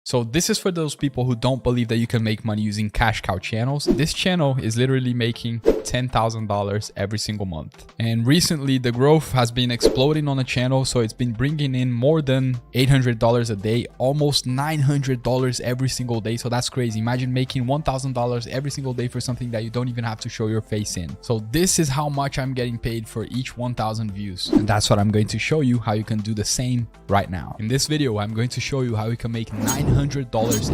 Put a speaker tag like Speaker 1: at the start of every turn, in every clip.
Speaker 1: So this is for those people who don't believe that you can make money using cash cow channels. This channel is literally making $10,000 every single month. And recently the growth has been exploding on the channel. So it's been bringing in more than $800 a day, almost $900 every single day. So that's crazy. Imagine making $1,000 every single day for something that you don't even have to show your face in. So this is how much I'm getting paid for each 1,000 views. And that's what I'm going to show you how you can do the same right now. In this video, I'm going to show you how you can make $900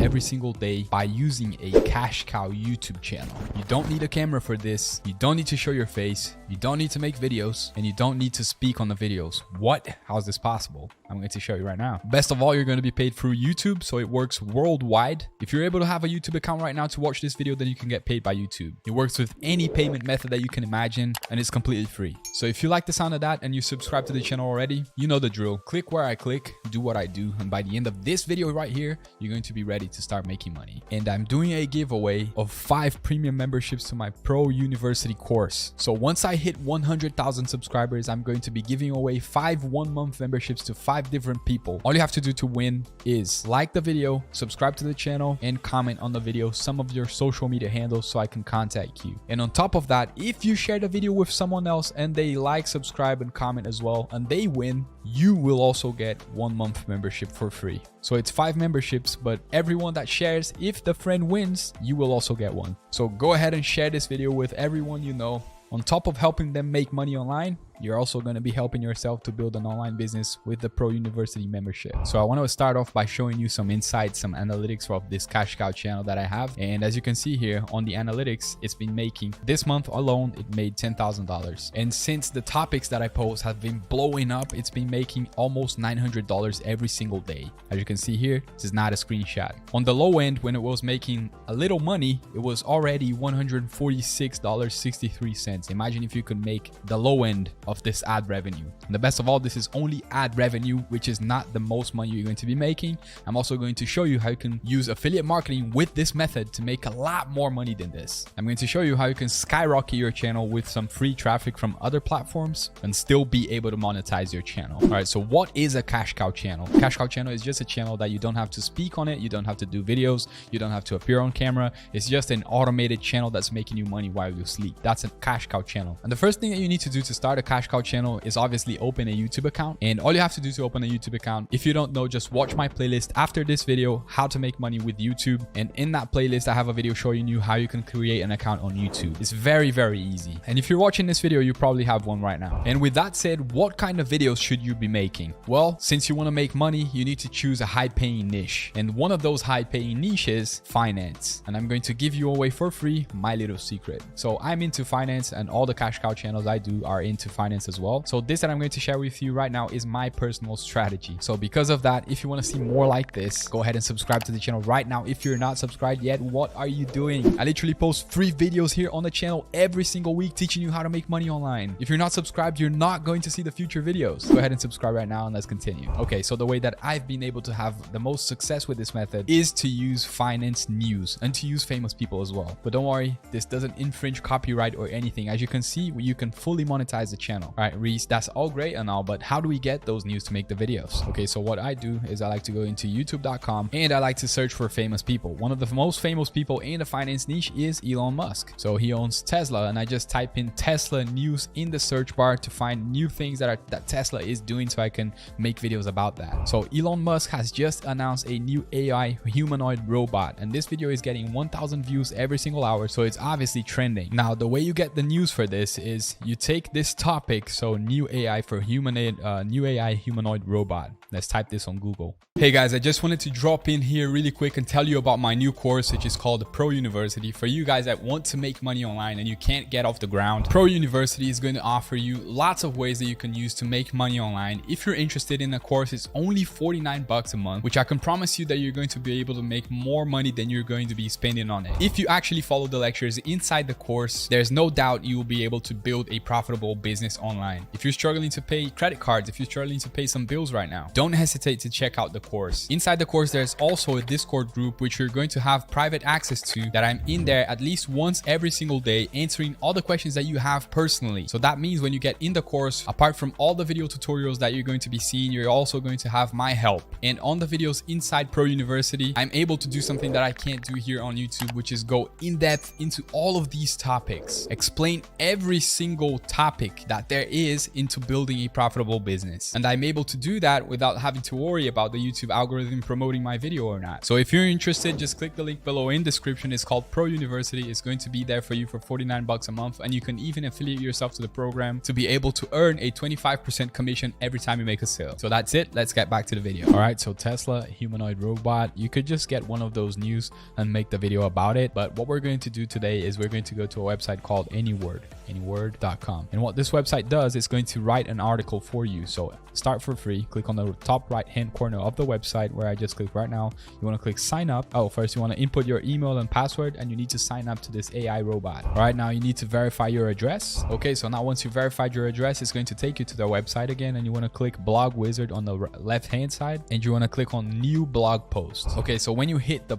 Speaker 1: every single day by using a cash cow YouTube channel. You don't need a camera for this. You don't need to show your face. You don't need to make videos, and you don't need to speak on the videos. What? How is this possible? I'm going to show you right now. Best of all, you're going to be paid through YouTube, so it works worldwide. If you're able to have a YouTube account right now to watch this video, then you can get paid by YouTube. It works with any payment method that you can imagine, and it's completely free. So if you like the sound of that and you subscribe to the channel already, you know the drill. Click where I click, do what I do, and by the end of this video right here, you're going to be ready to start making money. And I'm doing a giveaway of 5 premium memberships to my Pro University course. So once I hit 100,000 subscribers, I'm going to be giving away 5 one-month memberships to 5 different people. All you have to do to win is like the video, subscribe to the channel, and comment on the video some of your social media handles so I can contact you. And on top of that, if you share the video with someone else and they like, subscribe, and comment as well, and they win, you will also get 1 month membership for free. So it's 5 memberships, but everyone that shares, if the friend wins, you will also get one. So go ahead and share this video with everyone you know. On top of helping them make money online, you're also going to be helping yourself to build an online business with the Pro University membership. So I want to start off by showing you some insights, some analytics of this cash cow channel that I have. And as you can see here on the analytics, it's been making, this month alone, it made $10,000. And since the topics that I post have been blowing up, it's been making almost $900 every single day. As you can see here, this is not a screenshot. On the low end, when it was making a little money, it was already $146.63. Imagine if you could make the low end of this ad revenue. And the best of all, this is only ad revenue, which is not the most money you're going to be making. I'm also going to show you how you can use affiliate marketing with this method to make a lot more money than this. I'm going to show you how you can skyrocket your channel with some free traffic from other platforms and still be able to monetize your channel. All right, so what is a cash cow channel? Cash cow channel is just a channel that you don't have to speak on it. You don't have to do videos. You don't have to appear on camera. It's just an automated channel that's making you money while you sleep. That's a cash cow channel. And the first thing that you need to do to start a cash cow channel is obviously open a YouTube account. And all you have to do to open a YouTube account, if you don't know, just watch my playlist after this video, how to make money with YouTube. And in that playlist, I have a video showing you how you can create an account on YouTube. It's very, very easy. And if you're watching this video, you probably have one right now. And with that said, what kind of videos should you be making? Well, since you want to make money, you need to choose a high-paying niche. And one of those high-paying niches, finance. And I'm going to give you away for free my little secret. So I'm into finance, and all the cash cow channels I do are into finance as well. So this that I'm going to share with you right now is my personal strategy. So because of that, if you want to see more like this, go ahead and subscribe to the channel right now. If you're not subscribed yet, what are you doing? I literally post 3 videos here on the channel every single week teaching you how to make money online. If you're not subscribed, you're not going to see the future videos. Go ahead and subscribe right now and let's continue. Okay, so the way that I've been able to have the most success with this method is to use finance news and to use famous people as well. But don't worry, this doesn't infringe copyright or anything. As you can see, you can fully monetize the channel. All right, Reese, that's all great and all, but how do we get those news to make the videos? Okay, so what I do is I like to go into youtube.com and I like to search for famous people. One of the most famous people in the finance niche is Elon Musk. So he owns Tesla, and I just type in Tesla news in the search bar to find new things that Tesla is doing so I can make videos about that. So Elon Musk has just announced a new AI humanoid robot, and this video is getting 1,000 views every single hour, so it's obviously trending. Now, the way you get the news for this is you take this topic, so new AI for new AI humanoid robot. Let's type this on Google. Hey guys, I just wanted to drop in here really quick and tell you about my new course, which is called the Pro University. For you guys that want to make money online and you can't get off the ground, Pro University is going to offer you lots of ways that you can use to make money online. If you're interested in the course, it's only 49 bucks a month, which I can promise you that you're going to be able to make more money than you're going to be spending on it. If you actually follow the lectures inside the course, there's no doubt you will be able to build a profitable business online. If you're struggling to pay credit cards, if you're struggling to pay some bills right now, don't hesitate to check out the course. Inside the course, there's also a Discord group which you're going to have private access to, that I'm in there at least once every single day answering all the questions that you have personally. So that means when you get in the course, apart from all the video tutorials that you're going to be seeing, you're also going to have my help. And on the videos inside Pro University, I'm able to do something that I can't do here on YouTube, which is go in depth into all of these topics, explain every single topic that there is into building a profitable business. And I'm able to do that without having to worry about the YouTube algorithm promoting my video or not. So if you're interested, just click the link below in description. It's called Pro University. It's going to be there for you for 49 bucks a month, and you can even affiliate yourself to the program to be able to earn a 25% commission every time you make a sale. So that's it. Let's get back to the video. All right, so Tesla humanoid robot, you could just get one of those news and make the video about it, but what we're going to do today is we're going to go to a website called anyword.com, and what this website does is going to write an article for you. So start for free. Click on the top right hand corner of the website where I just clicked right now. You want to click sign up. Oh, first you want to input your email and password, and you need to sign up to this AI robot. All right, now you need to verify your address. Okay, so now once you verified your address, it's going to take you to their website again, and you want to click blog wizard on the left hand side, and you want to click on new blog post. Okay, so when you hit the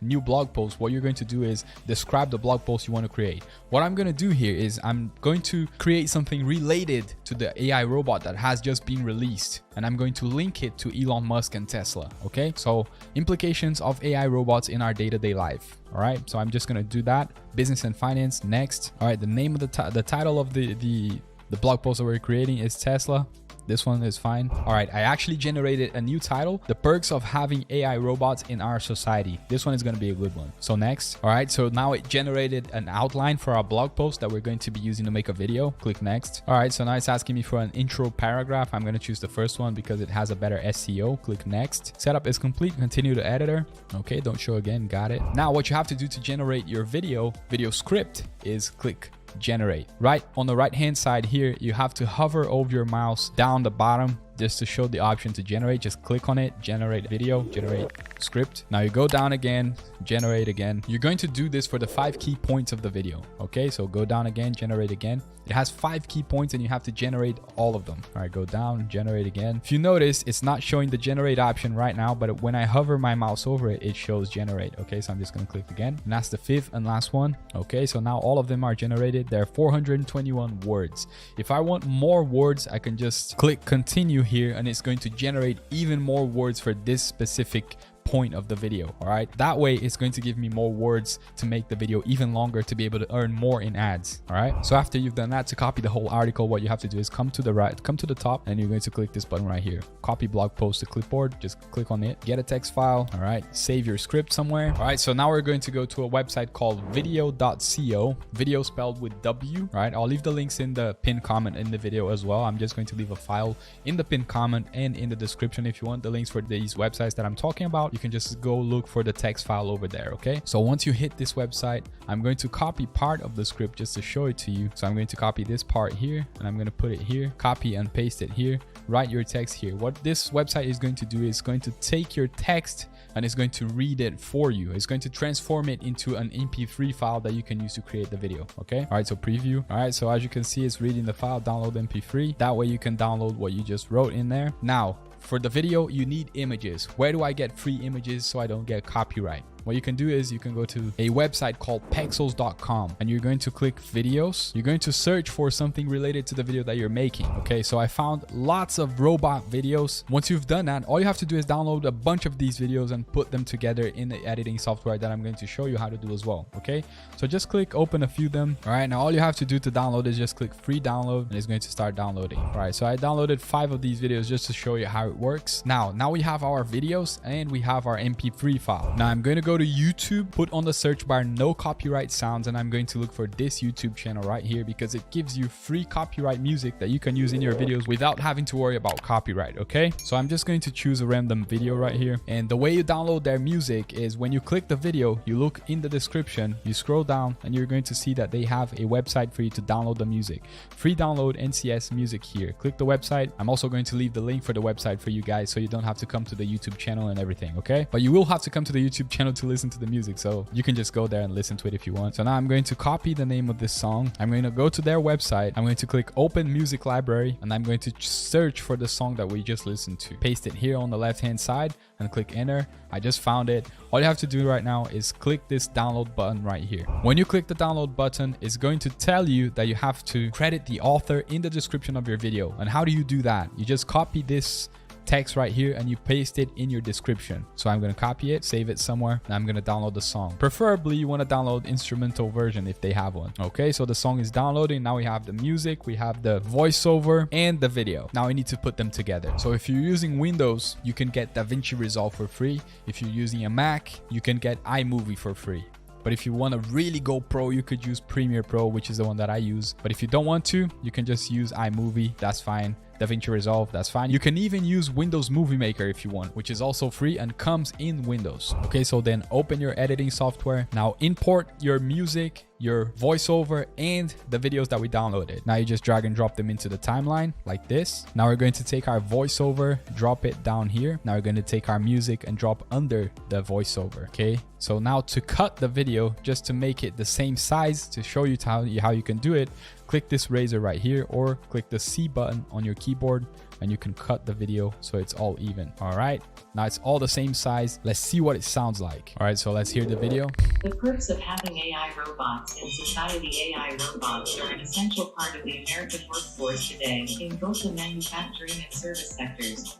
Speaker 1: new blog post, what you're going to do is describe the blog post you want to create. What I'm going to do here is I'm going to create something related to the AI robot that has just been released, and I'm going to link it to Elon Musk and Tesla. Okay, so implications of AI robots in our day-to-day life. All right, so I'm just going to do that. Business and finance next. All right, the name of the title of the blog post that we're creating is Tesla. This one is fine. All right, I actually generated a new title, the perks of having AI robots in our society. This one is going to be a good one. So next. All right, so now it generated an outline for our blog post that we're going to be using to make a video. Click next. All right, so now it's asking me for an intro paragraph. I'm going to choose the first one because it has a better SEO. Click next. Setup is complete. Continue to editor. Okay, don't show again. Got it. Now what you have to do to generate your video script is click generate. Right on the right hand side here, you have to hover over your mouse down the bottom just to show the option to generate. Just click on it, generate video, generate script. Now you go down again, generate again. You're going to do this for the 5 key points of the video. Okay, so go down again, generate again. It has 5 key points and you have to generate all of them. All right, go down, generate again. If you notice, it's not showing the generate option right now, but when I hover my mouse over it, it shows generate. Okay, so I'm just going to click again. And that's the 5th and last one. Okay, so now all of them are generated. There are 421 words. If I want more words, I can just click continue here, and it's going to generate even more words for this specific point of the video. All right, that way it's going to give me more words to make the video even longer, to be able to earn more in ads. All right, so after you've done that, to copy the whole article, what you have to do is come to the top, and you're going to click this button right here, copy blog post to clipboard. Just click on it, get a text file. All right, save your script somewhere. All right, so now we're going to go to a website called video.co, video spelled with W. All right, I'll leave the links in the pinned comment in the video as well. I'm just going to leave a file in the pinned comment and in the description. If you want the links for these websites that I'm talking about, you can just go look for the text file over there. Okay, so once you hit this website, I'm going to copy part of the script just to show it to you. So I'm going to copy this part here, and I'm going to put it here, copy and paste it here, write your text here. What this website is going to do is going to take your text and it's going to read it for you. It's going to transform it into an MP3 file that you can use to create the video. Okay, all right, so preview. All right, so as you can see, it's reading the file. Download MP3. That way you can download what you just wrote in there. Now for the video, you need images. Where do I get free images so I don't get copyright? What you can do is you can go to a website called pexels.com, and you're going to click videos. You're going to search for something related to the video that you're making. Okay, so I found lots of robot videos. Once you've done that, all you have to do is download a bunch of these videos and put them together in the editing software that I'm going to show you how to do as well. Okay, so just click open a few of them. All right, now all you have to do to download is just click free download, and it's going to start downloading. All right, so I downloaded 5 of these videos just to show you how it works. Now we have our videos and we have our MP3 file. Now I'm going to go to YouTube, put on the search bar no copyright sounds, and I'm going to look for this YouTube channel right here because it gives you free copyright music that you can use in your videos without having to worry about copyright. Okay, so I'm just going to choose a random video right here, and the way you download their music is when you click the video, you look in the description, you scroll down, and you're going to see that they have a website for you to download the music. Free download NCS music here. Click the website. I'm also going to leave the link for the website for you guys so you don't have to come to the YouTube channel and everything. Okay, but you will have to come to the YouTube channel to to listen to the music, so you can just go there and listen to it if you want. So now I'm going to copy the name of this song. I'm going to go to their website. I'm going to click open music library, and I'm going to search for the song that we just listened to. Paste it here on the left hand side and click enter. I just found it. All you have to do right now is click this download button right here. When you click the download button, it's going to tell you that you have to credit the author in the description of your video. And how do you do that? You just copy this text right here and you paste it in your description. So I'm going to copy it, save it somewhere, and I'm going to download the song. Preferably you want to download instrumental version if they have one. Okay, so the song is downloading. Now we have the music, we have the voiceover and the video. Now we need to put them together. So if you're using Windows, you can get DaVinci Resolve for free. If you're using a Mac, you can get iMovie for free. But if you want to really go pro, you could use Premiere Pro, which is the one that I use. But if you don't want to, you can just use iMovie. That's fine. DaVinci Resolve, that's fine. You can even use Windows Movie Maker if you want, which is also free and comes in Windows. Okay, so then open your editing software. Now import your music, your voiceover, and the videos that we downloaded. Now you just drag and drop them into the timeline like this. Now we're going to take our voiceover, drop it down here. Now we're going to take our music and drop under the voiceover. Okay, so now to cut the video, just to make it the same size, to show you how you can do it, click this razor right here or click the C button on your keyboard and you can cut the video so it's all even. All right, now it's all the same size. Let's see what it sounds like. All right, so let's hear the video.
Speaker 2: The perks of having AI robots in society. AI robots are an essential part of the American workforce today in both the manufacturing and service sectors.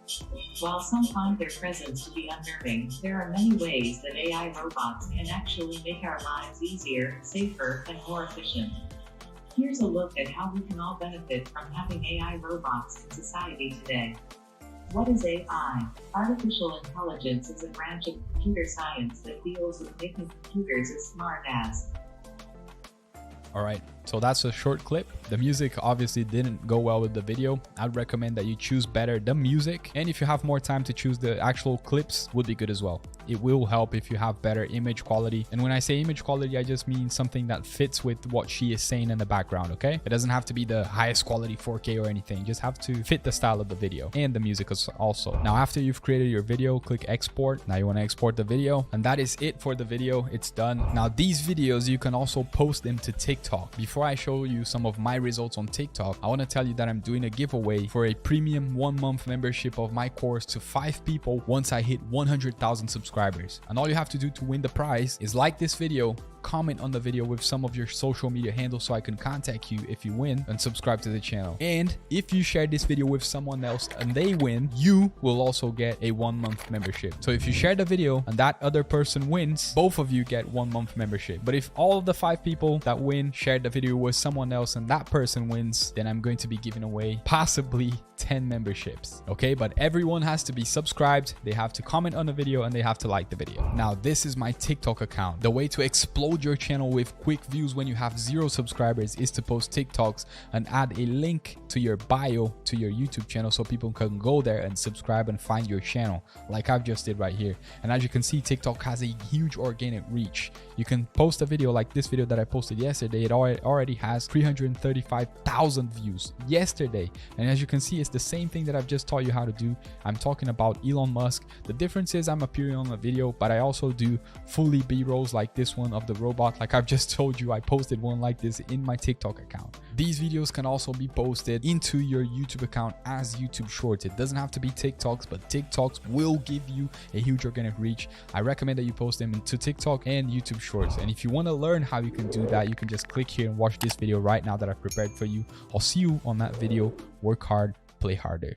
Speaker 2: While some find their presence to be unnerving, there are many ways that AI robots can actually make our lives easier, safer, and more efficient. Here's a look at how we can all benefit from having AI robots in society today. What is AI? Artificial intelligence is a branch of computer science that deals with making computers as smart as.
Speaker 1: All right, so that's a short clip. The music obviously didn't go well with the video. I'd recommend that you choose better the music. And if you have more time to choose the actual clips, would be good as well. It will help if you have better image quality. And when I say image quality, I just mean something that fits with what she is saying in the background, okay? It doesn't have to be the highest quality 4K or anything. You just have to fit the style of the video and the music also. Now, after you've created your video, click export. Now you want to export the video, and that is it for the video. It's done. Now, these videos, you can also post them to TikTok. Before I show you some of my results on TikTok, I want to tell you that I'm doing a giveaway for a premium 1-month membership of my course to 5 people once I hit 100,000 subscribers. And all you have to do to win the prize is like this video, comment on the video with some of your social media handles so I can contact you if you win, and subscribe to the channel. And if you share this video with someone else and they win, you will also get a 1-month membership. So if you share the video and that other person wins, both of you get 1-month membership. But if all of the 5 people that win share the video with someone else and that person wins, then I'm going to be giving away possibly 10 memberships. Okay, but everyone has to be subscribed, they have to comment on the video, and they have to like the video. Now, this is my TikTok account. The way to explode your channel with quick views when you have 0 subscribers is to post TikToks and add a link to your bio to your YouTube channel so people can go there and subscribe and find your channel, like I've just did right here. And as you can see, TikTok has a huge organic reach. You can post a video like this video that I posted yesterday. It already has 335,000 views yesterday. And as you can see, it's the same thing that I've just taught you how to do. I'm talking about Elon Musk. The difference is I'm appearing on a video, but I also do fully B-rolls like this one of the robot. Like I've just told you, I posted one like this in my TikTok account. These videos can also be posted into your YouTube account as YouTube Shorts. It doesn't have to be TikToks, but TikToks will give you a huge organic reach. I recommend that you post them into TikTok and YouTube Shorts. And if you want to learn how you can do that, you can just click here and watch this video right now that I've prepared for you. I'll see you on that video. Work hard, play harder.